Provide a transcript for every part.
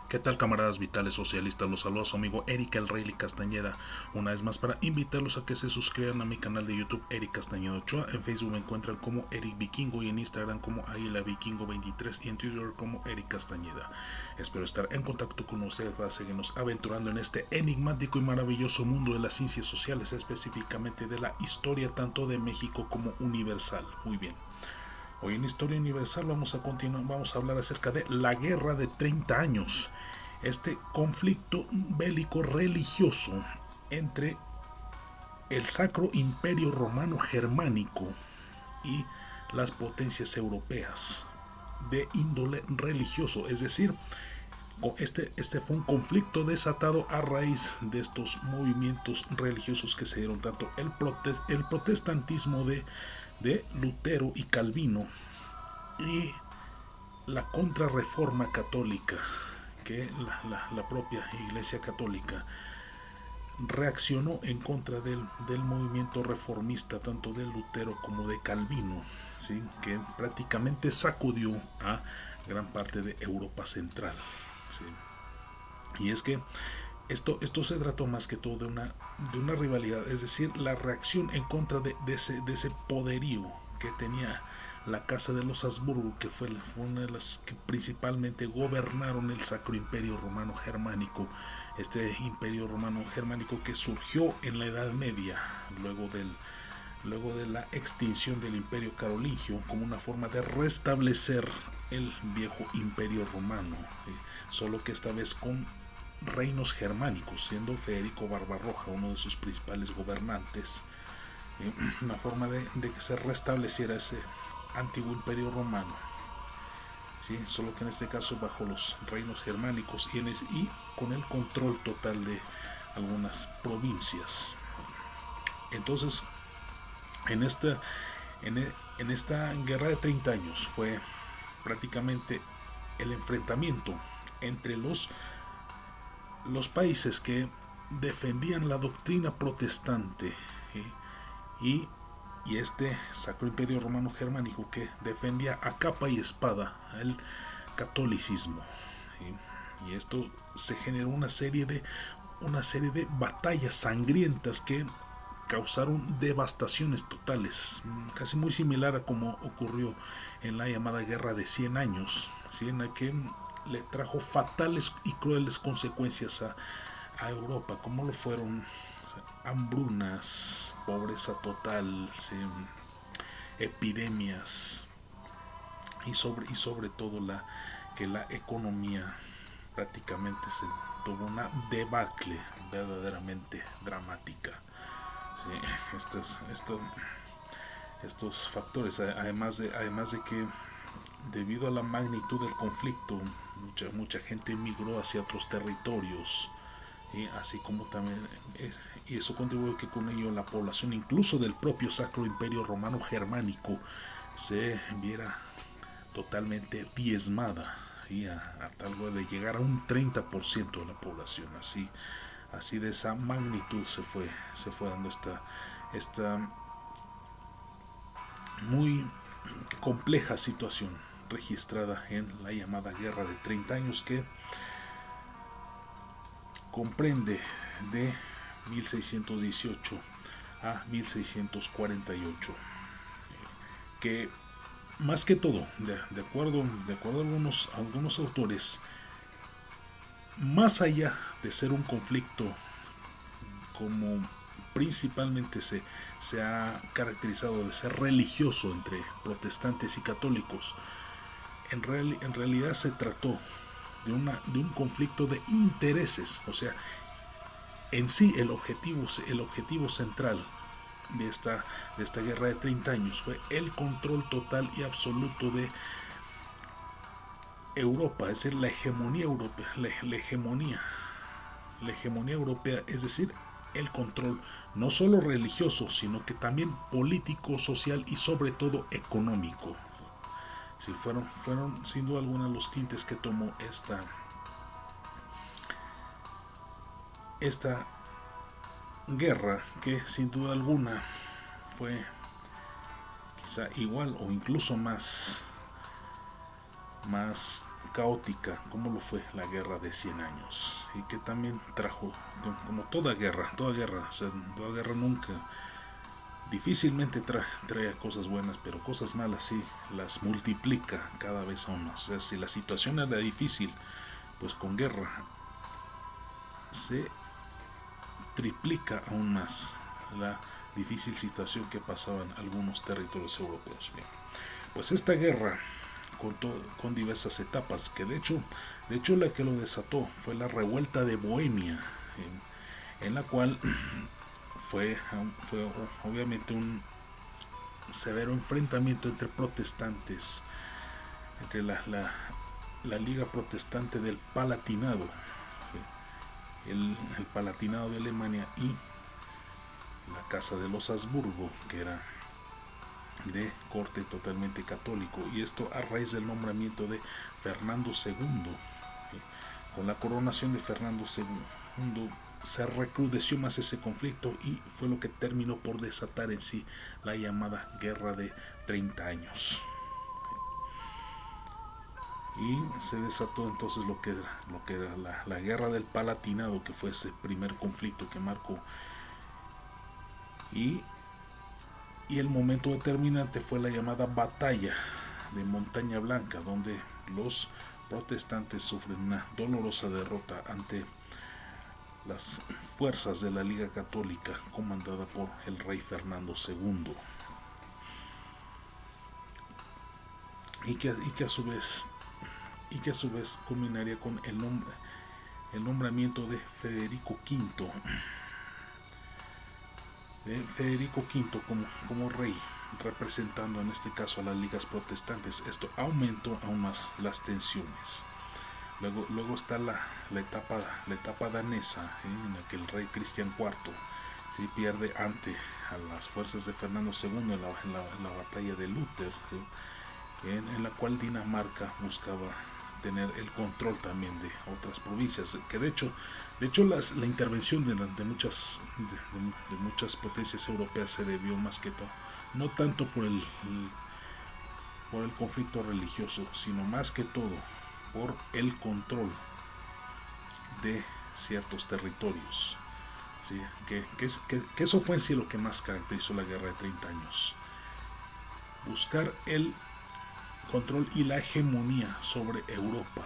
¿Qué tal, camaradas vitales socialistas? Los saluda su amigo Eric el Rey Castañeda, una vez más para invitarlos a que se suscriban a mi canal de YouTube Eric Castañeda Ochoa. En Facebook me encuentran como Eric Vikingo y en Instagram como Águila Vikingo 23 y en Twitter como Eric Castañeda. Espero estar en contacto con ustedes para seguirnos aventurando en este enigmático y maravilloso mundo de las ciencias sociales, específicamente de la historia tanto de México como universal. Muy bien. Hoy en Historia Universal vamos a hablar acerca de la Guerra de 30 años, este conflicto bélico religioso entre el Sacro Imperio Romano Germánico y las potencias europeas de índole religioso, es decir, este fue un conflicto desatado a raíz de estos movimientos religiosos que se dieron, tanto el protestantismo de Lutero y Calvino y la contrarreforma católica, que la propia Iglesia Católica reaccionó en contra del movimiento reformista tanto de Lutero como de Calvino, ¿sí? Que prácticamente sacudió a gran parte de Europa Central. ¿Sí? Y es que esto se trató más que todo de una rivalidad, es decir, la reacción en contra de ese poderío que tenía la Casa de los Habsburgo, que fue una de las que principalmente gobernaron el Sacro Imperio Romano Germánico, este Imperio Romano Germánico que surgió en la Edad Media, luego de la extinción del Imperio Carolingio, como una forma de restablecer el viejo Imperio Romano, solo que esta vez con reinos germánicos, siendo Federico Barbarroja uno de sus principales gobernantes, una forma de que se restableciera ese antiguo imperio romano, ¿sí? Solo que en este caso bajo los reinos germánicos y con el control total de algunas provincias. Entonces, en esta, en esta guerra de 30 años fue prácticamente el enfrentamiento entre los países que defendían la doctrina protestante, ¿sí? y, y este Sacro Imperio Romano Germánico que defendía a capa y espada el catolicismo. ¿Sí? Y esto se generó una serie de batallas sangrientas que causaron devastaciones totales, casi muy similar a como ocurrió en la llamada Guerra de 100 años, ¿sí? En la que le trajo fatales y crueles consecuencias a Europa, como lo fueron hambrunas, pobreza total, ¿sí? Epidemias y sobre todo que la economía prácticamente se tuvo una debacle verdaderamente dramática. Sí, estos factores, además de que debido a la magnitud del conflicto, mucha gente emigró hacia otros territorios, y así como también y eso contribuyó que con ello la población incluso del propio Sacro Imperio Romano Germánico se viera totalmente diezmada, y a tal grado de llegar a un 30% de la población. Así de esa magnitud se fue dando esta muy compleja situación registrada en la llamada Guerra de 30 años, que comprende de 1618 a 1648, que más que todo, de acuerdo a algunos autores, más allá de ser un conflicto como principalmente se ha caracterizado de ser religioso entre protestantes y católicos, en realidad se trató de un conflicto de intereses. O sea, en sí el objetivo central de esta guerra de 30 años fue el control total y absoluto de Europa, es decir, la hegemonía europea, la hegemonía europea, es decir, el control no solo religioso, sino que también político, social y sobre todo económico. Sí, fueron sin duda alguna los tintes que tomó esta guerra, que sin duda alguna fue quizá igual o incluso más caótica como lo fue la guerra de 100 años, y que también trajo, como toda guerra, o sea, toda guerra nunca, difícilmente trae cosas buenas, pero cosas malas sí las multiplica cada vez aún más. O sea, si la situación era difícil, pues con guerra se triplica aún más la difícil situación que pasaban algunos territorios europeos. Bien, pues esta guerra con diversas etapas, que de hecho la que lo desató fue la revuelta de Bohemia, en la cual fue obviamente un severo enfrentamiento entre protestantes, entre la Liga Protestante del Palatinado, el Palatinado de Alemania, y la Casa de los Habsburgo, que era de corte totalmente católico, y esto a raíz del nombramiento de Fernando II. Con la coronación de Fernando II se recrudeció más ese conflicto y fue lo que terminó por desatar en sí la llamada Guerra de 30 años. Y se desató entonces lo que era la Guerra del Palatinado, que fue ese primer conflicto que marcó. Y el momento determinante fue la llamada Batalla de Montaña Blanca, donde los protestantes sufren una dolorosa derrota ante las fuerzas de la Liga Católica comandada por el rey Fernando II, y que a su vez culminaría con el nombramiento de Federico V como rey, representando en este caso a las ligas protestantes. Esto aumentó aún más las tensiones. Luego está la etapa danesa, en la que el rey Cristian IV pierde ante a las fuerzas de Fernando II en la batalla de Luther, en la cual Dinamarca buscaba tener el control también de otras provincias, que de hecho la intervención de muchas potencias europeas se debió más que todo, no tanto por el conflicto religioso, sino más que todo por el control de ciertos territorios. ¿Sí? Que eso fue en sí lo que más caracterizó la Guerra de 30 años. Buscar el control y la hegemonía sobre Europa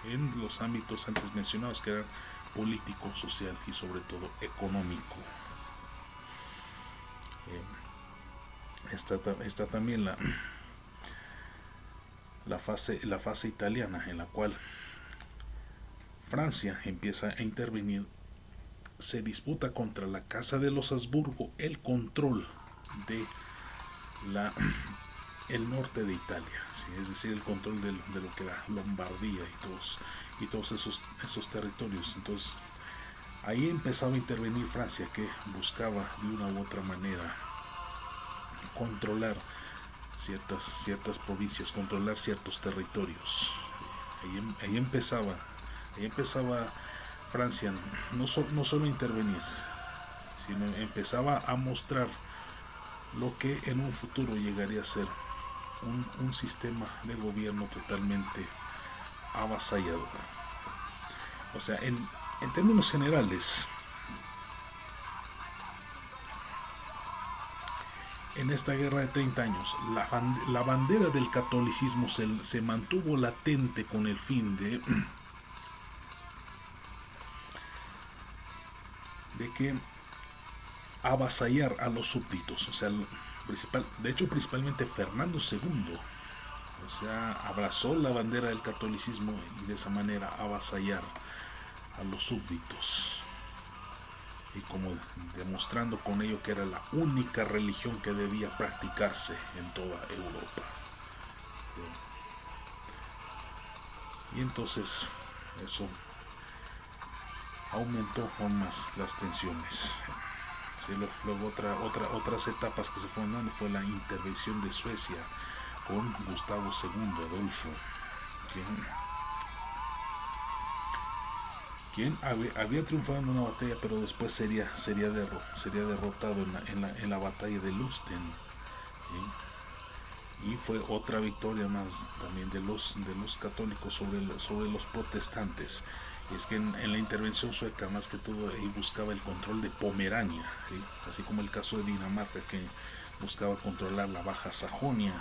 en los ámbitos antes mencionados, que eran político, social y sobre todo económico. Está también la fase italiana, en la cual Francia empieza a intervenir. Se disputa contra la Casa de los Habsburgo el control de el norte de Italia, ¿sí? Es decir, el control de lo que era Lombardía y todos esos territorios. Entonces ahí empezaba a intervenir Francia, que buscaba de una u otra manera controlar ciertas provincias, controlar ciertos territorios. Ahí empezaba Francia no solo a intervenir, sino empezaba a mostrar lo que en un futuro llegaría a ser un sistema de gobierno totalmente avasallador. O sea, en términos generales, en esta guerra de 30 años, la bandera del catolicismo se mantuvo latente con el fin de que avasallar a los súbditos. O sea, principalmente Fernando II, o sea, abrazó la bandera del catolicismo y de esa manera avasallar a los súbditos, y como demostrando con ello que era la única religión que debía practicarse en toda Europa. Y entonces eso aumentó aún más las tensiones. Sí, luego otras etapas que se fueron dando fue la intervención de Suecia con Gustavo II Adolfo, quien había triunfado en una batalla, pero después sería derrotado en la batalla de Lutzen, ¿sí? y fue otra victoria más también de los católicos sobre los protestantes. Y es que en la intervención sueca más que todo buscaba el control de Pomerania, ¿sí? Así como el caso de Dinamarca, que buscaba controlar la Baja Sajonia,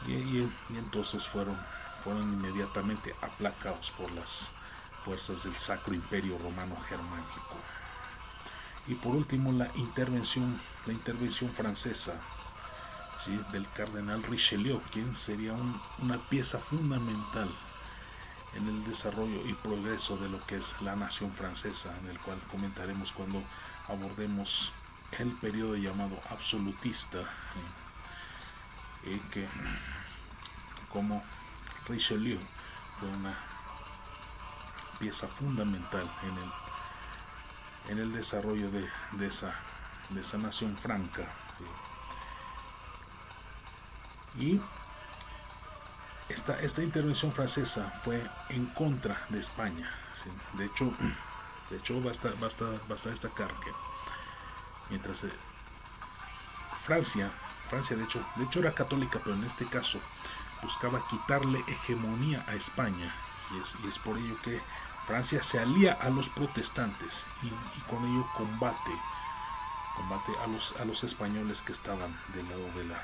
¿sí? Y entonces fueron inmediatamente aplacados por las fuerzas del Sacro Imperio Romano Germánico. Y por último la intervención francesa, ¿sí? Del cardenal Richelieu, quien sería una pieza fundamental en el desarrollo y progreso de lo que es la nación francesa, en el cual comentaremos cuando abordemos el periodo llamado absolutista, que como Richelieu fue una pieza fundamental en el desarrollo de esa nación franca. Y esta intervención francesa fue en contra de España, ¿sí? De hecho basta destacar que mientras Francia de hecho era católica, pero en este caso buscaba quitarle hegemonía a España, y es por ello que Francia se alía a los protestantes y con ello combate a los españoles que estaban del lado de la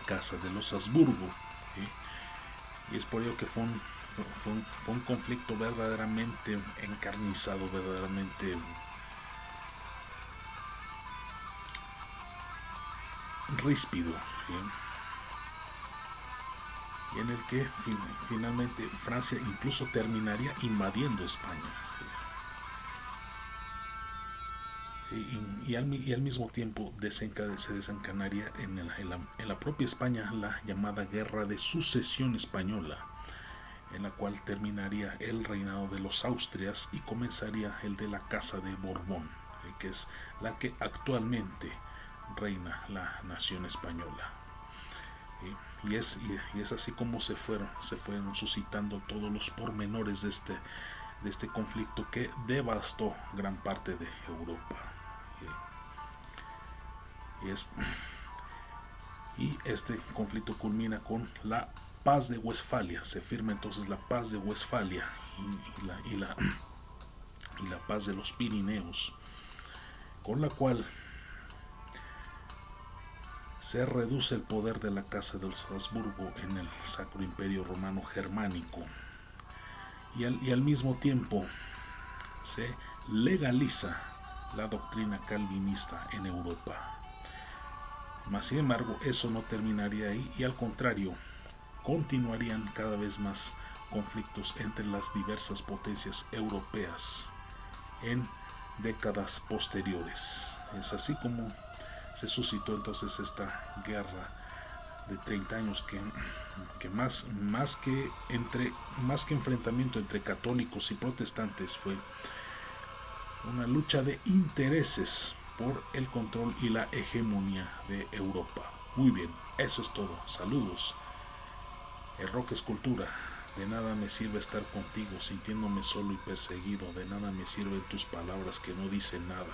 casa de los Habsburgo, ¿sí? Y es por ello que fue un conflicto verdaderamente encarnizado, verdaderamente ríspido, ¿sí? Y en el que finalmente Francia incluso terminaría invadiendo España, y al mismo tiempo se desencadenaría en la propia España la llamada Guerra de Sucesión Española, en la cual terminaría el reinado de los Austrias y comenzaría el de la Casa de Borbón, que es la que actualmente reina la nación española. Y es así como se fueron suscitando todos los pormenores de este conflicto que devastó gran parte de Europa. Y este conflicto culmina con la Paz de Westfalia. Se firma entonces la Paz de Westfalia y la Paz de los Pirineos, con la cual se reduce el poder de la Casa de los Habsburgo en el Sacro Imperio Romano Germánico, y al mismo tiempo se legaliza la doctrina calvinista en Europa. Mas sin embargo, eso no terminaría ahí, y al contrario, continuarían cada vez más conflictos entre las diversas potencias europeas en décadas posteriores. Es así como se suscitó entonces esta guerra de 30 años que más que enfrentamiento entre católicos y protestantes fue una lucha de intereses por el control y la hegemonía de Europa. Muy bien, eso es todo. Saludos. El rock es cultura. De nada me sirve estar contigo sintiéndome solo y perseguido. De nada me sirven tus palabras que no dicen nada.